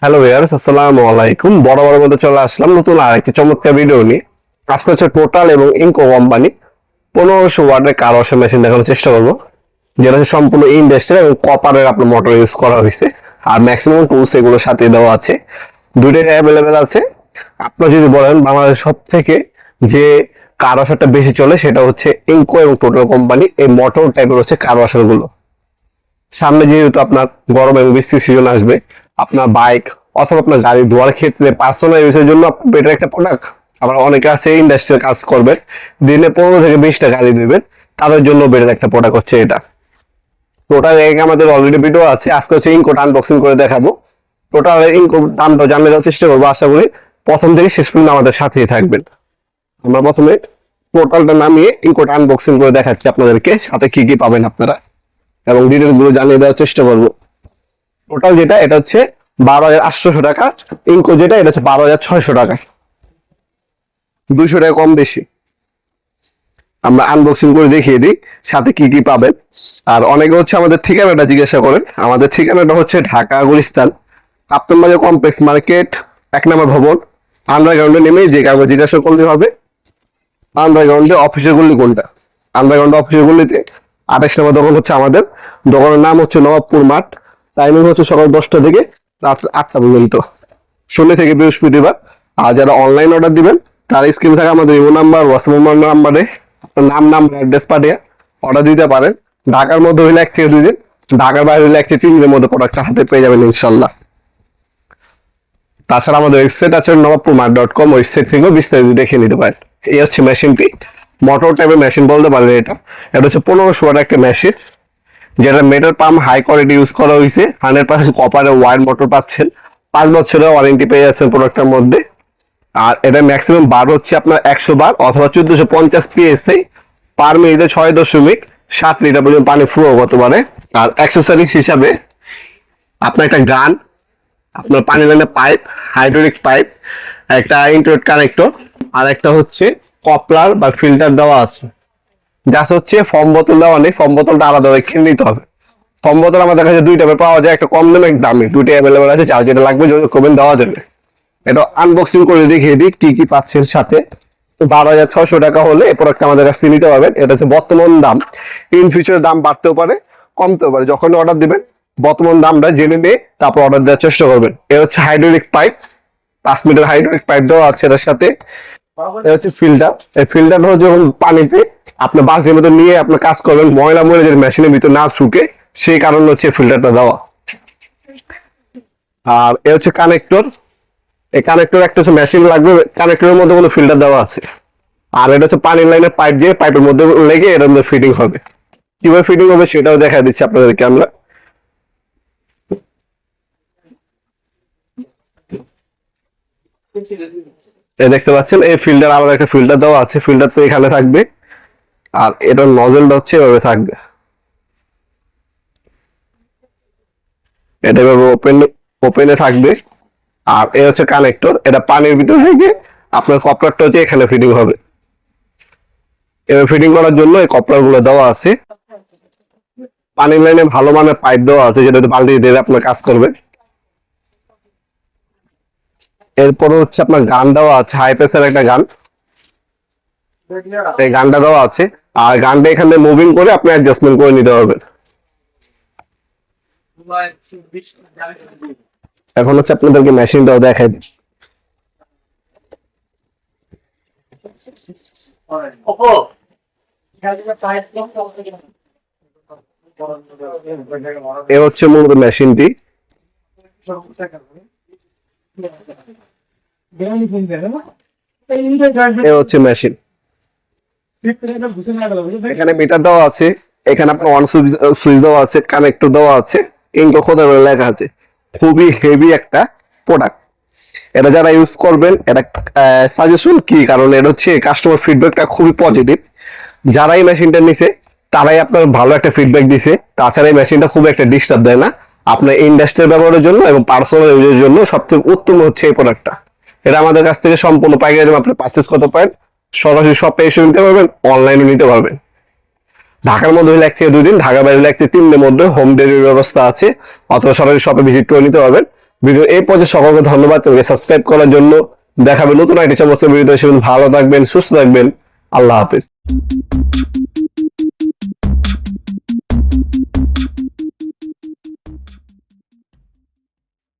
Hello viewers, আসসালামু আলাইকুম। বড় বড় মধ্যে চলে আসলাম নতুন আরেকটি চমৎকার ভিডিও নিয়ে। আজকে হচ্ছে টোটাল এবং ইনকো কোম্পানি 1500 ওয়াটের কার ওয়াশার মেশিন দেখানোর চেষ্টা করবো, যেটা হচ্ছে সম্পূর্ণ ইন্ডাস্ট্রিয়াল এবং কপারের আপনার মোটর ইউজ করা হয়েছে। আর ম্যাক্সিমাম টুলস এগুলোর সাথে দেওয়া আছে, দুইটাই অ্যাভেলেবেল আছে। আপনার যদি বলেন বাংলাদেশ সব থেকে যে কার ওয়াশারটা বেশি চলে, সেটা হচ্ছে ইনকো এবং টোটাল কোম্পানি এই মোটর টাইপের হচ্ছে কার ওয়াশার গুলো। সামনে যেহেতু আপনার গরম এবং বৃষ্টির সিজন আসবে, আপনার বাইক অথবা আপনার গাড়ি ধোয়ার ক্ষেত্রে পার্সোনাল ইউজের জন্য বেটার একটা প্রোডাক্ট। আবার অনেকে আছে ইন্ডাস্ট্রিয়াল কাজ করবে, দিনে 15 থেকে 20টা গাড়ি ধুবেন, তাদের জন্য বেটার একটা প্রোডাক্ট হচ্ছে এটা। টোটাল আমাদের অলরেডি ভিডিও আছে, আজকে হচ্ছে ইনকোটা আনবক্সিং করে দেখাবো। টোটাল ইনকো দামটা জানিয়ে দেওয়ার চেষ্টা করবো, আশা করি প্রথম থেকে শেষ পর্যন্ত আমাদের সাথেই থাকবেন। আমরা প্রথমে টোটালটা নামিয়ে ইনকোটা আনবক্সিং করে দেখাচ্ছি আপনাদেরকে, সাথে কি কি পাবেন আপনারা এবং ডিটেলস গুলো জানিয়ে দেওয়ার চেষ্টা করবো। টোটাল যেটা এটা হচ্ছে 12,800 টাকা, ইনকো যেটা এটা হচ্ছে 12,600 টাকা, 200 টাকা কম বেশি। আমরা আনবক্সিং করে দেখিয়ে দিই সাথে কি কি পাবেন। আর অনেকে হচ্ছে আমাদের ঠিকানাটা জিজ্ঞাসা করেন, আমাদের ঠিকানাটা হচ্ছে ঢাকা গুলিস্তান কাপ্তান বাজার কমপ্লেক্স মার্কেট 1 নম্বর ভবন। আন্ডারগ্রাউন্ডে নেমে যে কাউকে জিজ্ঞাসা করলে হবে আন্ডারগ্রাউন্ডে অফিসের গল্লি কোনটা। আন্ডারগ্রাউন্ড অফিসের গল্লিতে 28 নম্বর দোকান হচ্ছে আমাদের। দোকানের নাম হচ্ছে নবাবপুর মাঠ। টাইমিং হচ্ছে সকাল 10টা থেকে রাত 8টা পর্যন্ত, শনি থেকে বৃহস্পতিবার। আর যারা অনলাইন অর্ডার দিবেন তার স্ক্রিনে থাকা আমাদের ইমো নাম্বার, হোয়াটসঅ্যাপ নাম্বারে আপনার নাম অ্যাড্রেস পাঠিয়ে অর্ডার দিতে পারেন। ঢাকার মধ্যে হইলে 1 থেকে 2 দিন, ঢাকার বাইরে হইলে 1 থেকে 3 দিনের মধ্যে প্রোডাক্টটা হাতে পেয়ে যাবেন ইনশাল্লাহ। তাছাড়া আমাদের ওয়েবসাইট আছে নবাবপুরমার্ট.com, ওয়েবসাইট থেকেও বিস্তারিত দেখে নিতে পারেন। এই হচ্ছে মেশিনটি, মোটর টাইপের মেশিন বলতে পারেন। এটা হচ্ছে 1500 ওয়াটের একটা মেশিন, যেটা metal pump high quality use করা হয়েছে। 100% কপারের ওয়ার মোটর পাচ্ছেন, 5 বছরের ওয়ারেন্টি পেয়ে যাচ্ছেন প্রোডাক্টের মধ্যে। আর এটা ম্যাক্সিমাম বার হচ্ছে আপনার 100 বার অথবা 1450 পিএসআই, পার মিনিটে 6.7 লিটার পর্যন্ত পানি ফ্লো করতে পারে। আর অ্যাক্সেসরিজ হিসাবে আপনার একটা গান, আপনার পানি লাইনের পাইপ, হাইড্রোলিক পাইপ, একটা ইন্টারনেট কানেক্টর, আর একটা হচ্ছে কপলার বা ফিল্টার দেওয়া আছে। জাস্ট হচ্ছে ফর্ম বোতল দেওয়া নেই, ফর্ম বোতলটা আলাদা কিনে নিতে হবে। ফর্ম বোতল আমাদের কাছে 2 টাইপের পাওয়া যায়, একটা কম দামে একটা দামি, দুটোই অ্যাভেলেবেল আছে। যার যেটা লাগবে যদি করবেন দেওয়া যাবে। এটা আনবক্সিং করে দেখিয়ে দিই কি কি পাচ্ছেন সাথে। তো 12,600 টাকা হলে এই প্রোডাক্টটা আমাদের কাছ থেকে নিতে পারবেন। এটা হচ্ছে বর্তমান দাম, ইন ফিউচার দাম বাড়তেও পারে কমতেও পারে। যখন অর্ডার দিবেন বর্তমান দামটা জেনে নিয়ে তারপর অর্ডার দেওয়ার চেষ্টা করবেন। এটা হচ্ছে hydraulic pipe, 5 metre hydraulic pipe দেওয়া আছে এটার সাথে। এটা হচ্ছে ফিল্টার, এই ফিল্টার হচ্ছে যখন পানিতে আপনার বালতির মতো নিয়ে আপনার কাজ করবেন, ময়লা ময়লা যদি মেশিনের ভিতর না শুকে, সেই কারণে হচ্ছে ফিল্টারটা দেওয়া। আর এ হচ্ছে কানেক্টর, এই কানেক্টর একটা হচ্ছে মেশিন লাগবে, কানেক্টরের মধ্যে কোনো ফিল্টার দেওয়া আছে। আর এটা হচ্ছে পানির লাইনের পাইপ, দিয়ে পাইপের মধ্যে লেগে এর মধ্যে ফিটিং হবে। কিভাবে ফিটিং হবে সেটাও দেখা দিচ্ছি আপনাদেরকে আমরা। এই দেখতে পাচ্ছেন এই ফিল্টার, আলাদা একটা ফিল্টার দেওয়া আছে। ফিল্টার তো এখানে থাকবে, আর এটার নজলটা হচ্ছে এভাবে থাকবে। এটা এভাবে ওপেনে থাকবে। আর এ হচ্ছে কানেক্টর, এটা পানির ভিতর থেকে আপনার কপলারটা হচ্ছে এখানে ফিটিং হবে। এবার ফিটিং করার জন্য এই কপলার গুলো দেওয়া আছে। পানির লাইনে ভালো মানের পাইপ দেওয়া আছে, যেটা বালতি দিয়ে আপনার কাজ করবে। এরপরে হচ্ছে আপনার গান দেওয়া আছে, হাই প্রেসার একটা গান, এই গানটা দেওয়া আছে। আর গানটা এখানে মুভিং করে আপনি অ্যাডজাস্টমেন্ট করে নিতে পারবেন। এখন হচ্ছে আপনাদেরকে মেশিনটাও দেখাই দিই। এ হচ্ছে মূলত মেশিনটি। এ হচ্ছে মেশিন, এখানে মিটার দেওয়া আছে, এখানে আপনার অন সুইচ দেওয়া আছে, কানেক্টর দেওয়া আছে, ইনকো খোদা করে লেখা আছে। খুবই হেভি একটা প্রোডাক্ট। এটা যারা ইউজ করবেন, এটা সাজেশন কি, কারণ এটা হচ্ছে কাস্টমার ফিডব্যাকটা খুবই পজিটিভ। যারা এই মেশিনটা নিছে তারাই আপনার ভালো একটা ফিডব্যাক দিছে। তাছাড়া এই মেশিনটা খুব একটা ডিস্টার্ব দেয় না আপনার ইন্ডাস্ট্রিয়াল ব্যবহারের জন্য এবং পার্সোনাল ইউজের জন্য সবথেকে উত্তম হচ্ছে এই প্রোডাক্টটা। এটা আমাদের কাছ থেকে সম্পূর্ণ পাইকারি আপনি পারচেস করতে পারেন, সরাসরি শপে এসে নিতে পারবেন, অনলাইনে নিতে পারবেন। ঢাকার মধ্যে হলে 1 থেকে 2 দিন, ঢাকার বাইরে হলে 1 থেকে 3 দিনের মধ্যে হোম ডেলিভারি ব্যবস্থা আছে, অথবা সরাসরি শপে ভিজিট করে নিতে পারবেন। ভিডিও এই পর্যায়ে সকলকে ধন্যবাদ, তোমাকে সাবস্ক্রাইব করার জন্য। দেখাবে নতুন একটি চমৎকার ভিডিও। ভালো থাকবেন, সুস্থ থাকবেন, আল্লাহ হাফেজ।